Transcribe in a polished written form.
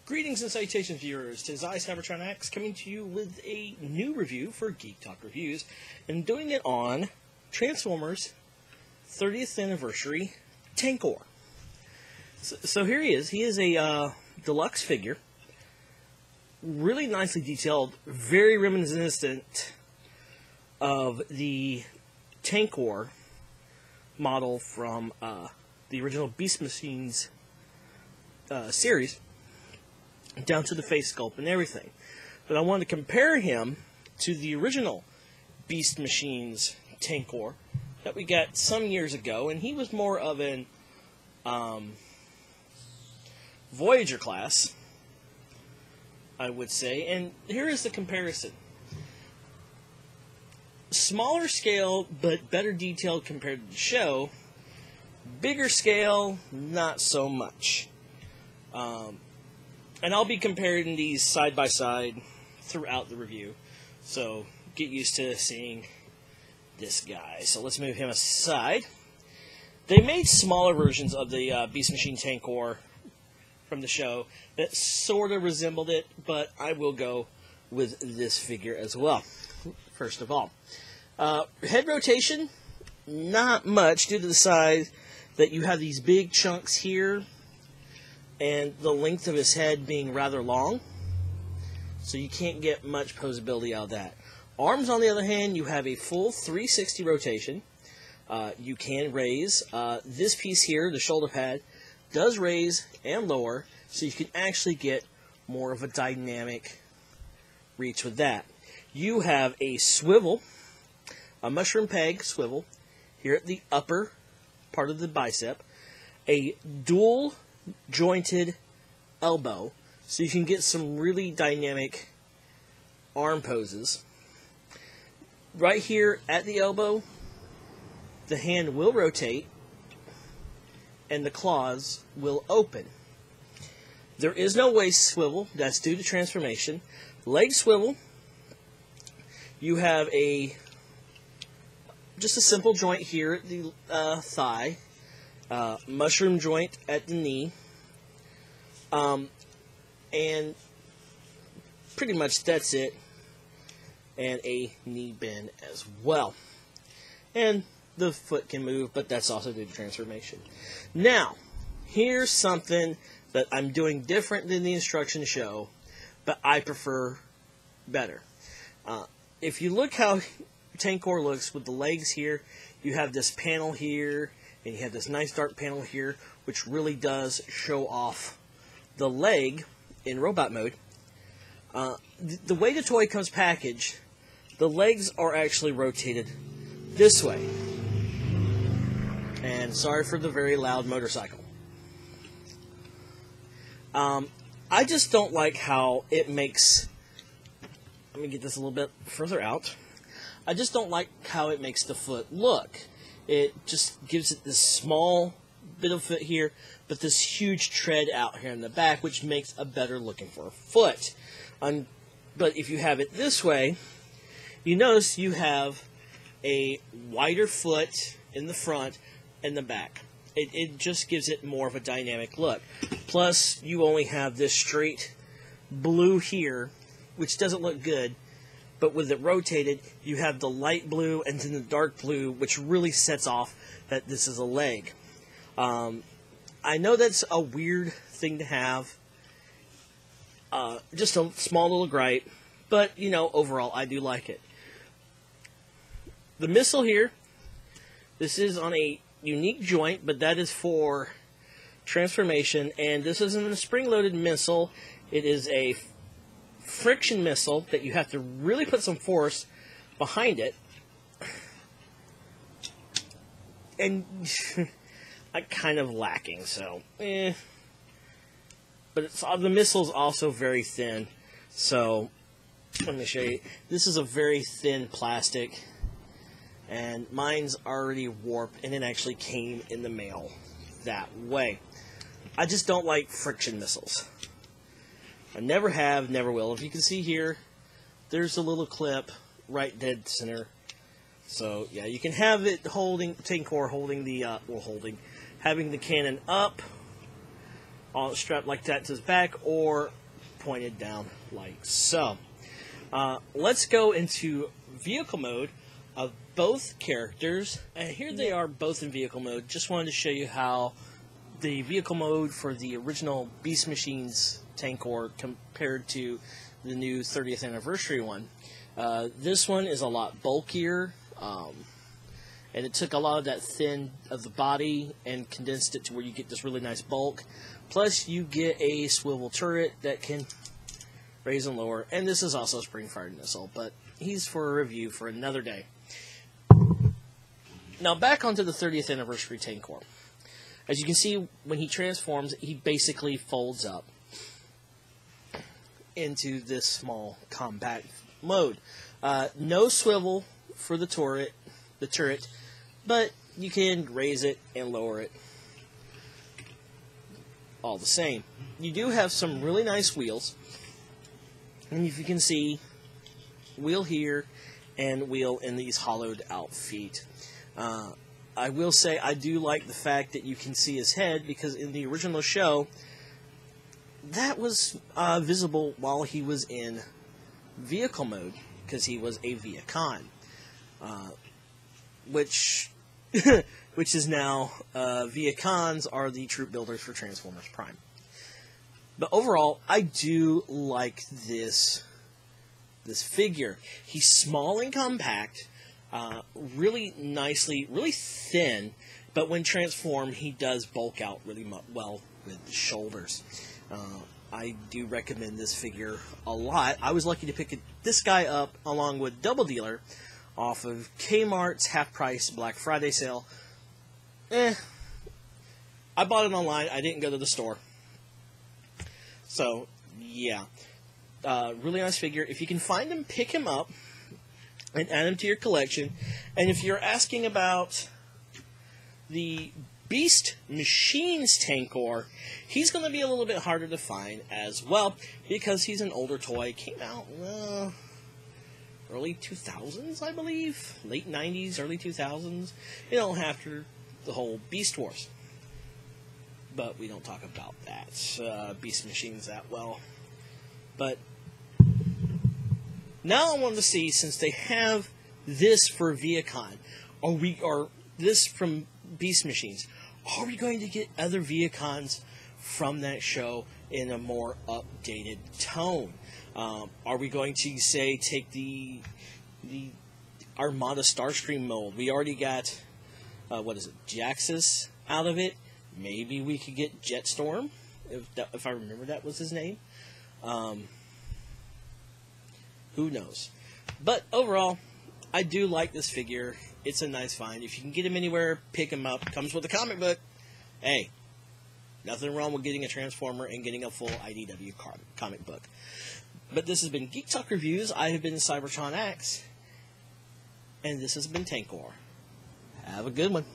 Greetings and salutations, viewers. Tis I, Megatron X, coming to you with a new review for Geek Talk Reviews, and doing it on Transformers 30th Anniversary Tankor. So here he is. He is a deluxe figure, really nicely detailed, very reminiscent of the Tankor model from the original Beast Machines series, down to the face sculpt and everything. But I wanted to compare him to the original Beast Machines Tankor that we got some years ago, and he was more of an Voyager class, I would say. And here is the comparison. Smaller scale, but better detailed compared to the show. Bigger scale, not so much. And I'll be comparing these side by side throughout the review, so get used to seeing this guy. So let's move him aside. They made smaller versions of the Beast Machine Tankor from the show that sort of resembled it, but I will go with this figure as well. First of all, head rotation, not much due to the size that you have these big chunks here, and the length of his head being rather long, so you can't get much posability out of that. Arms, on the other hand, you have a full 360 rotation. You can raise. This piece here, the shoulder pad, does raise and lower, so you can actually get more of a dynamic reach with that. You have a swivel, a mushroom peg swivel, here at the upper part of the bicep, a dual jointed elbow, so you can get some really dynamic arm poses. Right here at the elbow, the hand will rotate and the claws will open. There is no waist swivel, that's due to transformation. Leg swivel, you have just a simple joint here at the thigh, mushroom joint at the knee, and pretty much that's it, and a knee bend as well. And the foot can move, but that's also due to transformation. Now, here's something that I'm doing different than the instructions show, but I prefer better. If you look how Tankor looks with the legs here, you have this panel here, and you have this nice dark panel here, which really does show off the leg in robot mode. The way the toy comes packaged, the legs are actually rotated this way. And sorry for the very loud motorcycle. I just don't like how it makes... Let me get this a little bit further out. I just don't like how it makes the foot look. It just gives it this small bit of foot here, but this huge tread out here in the back, which makes a better looking for a foot. But if you have it this way, you notice you have a wider foot in the front and the back. It just gives it more of a dynamic look. Plus, you only have this straight blue here, which doesn't look good. But with it rotated, you have the light blue and then the dark blue, which really sets off that this is a leg. I know that's a weird thing to have. Just a small little gripe. But, you know, overall, I do like it. The missile here, this is on a unique joint, but that is for transformation. And this isn't a spring-loaded missile. It is a friction missile that you have to really put some force behind it, and I'm kind of lacking, so but the missile's also very thin, so let me show you. This is a very thin plastic, and mine's already warped, and it actually came in the mail that way. I just don't like friction missiles. I never have, never will. If you can see here, there's a little clip right dead center. So, yeah, you can have it holding, Tankor holding the, having the cannon up all strapped like that to his back or pointed down like so. Let's go into vehicle mode of both characters. And here they are both in vehicle mode. Just wanted to show you how the vehicle mode for the original Beast Machines Tankor compared to the new 30th anniversary one. This one is a lot bulkier, and it took a lot of that thin of the body and condensed it to where you get this really nice bulk. Plus, you get a swivel turret that can raise and lower, and this is also a spring-fired missile, but he's for a review for another day. Now, back onto the 30th anniversary Tankor. As you can see, when he transforms, he basically folds up into this small, compact mode. No swivel for the turret, but you can raise it and lower it all the same. You do have some really nice wheels, and if you can see, wheel here and wheel in these hollowed out feet. I will say I do like the fact that you can see his head, because in the original show, that was visible while he was in vehicle mode, because he was a Viacon, which is now Viacons are the troop builders for Transformers Prime. But overall, I do like this figure. He's small and compact, really nicely, really thin, but when transformed, he does bulk out really well with the shoulders. I do recommend this figure a lot. I was lucky to pick this guy up along with Double Dealer off of Kmart's half-price Black Friday sale. I bought it online. I didn't go to the store. So, yeah. Really nice figure. If you can find him, pick him up and add him to your collection. And if you're asking about the Beast Machines Tankor, he's going to be a little bit harder to find as well, because he's an older toy. Came out early 2000s, I believe. Late 90s, early 2000s. You know, after the whole Beast Wars. But we don't talk about that, Beast Machines that well. But now I want to see, since they have this for Viacon, or this from Beast Machines, are we going to get other Viacons from that show in a more updated tone? Are we going to, say, take the Armada Starstream mold? We already got, Jaxus out of it. Maybe we could get Jetstorm, if I remember that was his name. Who knows? But overall, I do like this figure. It's a nice find. If you can get him anywhere, pick him up. Comes with a comic book. Hey, nothing wrong with getting a Transformer and getting a full IDW comic book. But this has been Geek Talk Reviews. I have been Cybertron Axe, and this has been Tankor. Have a good one.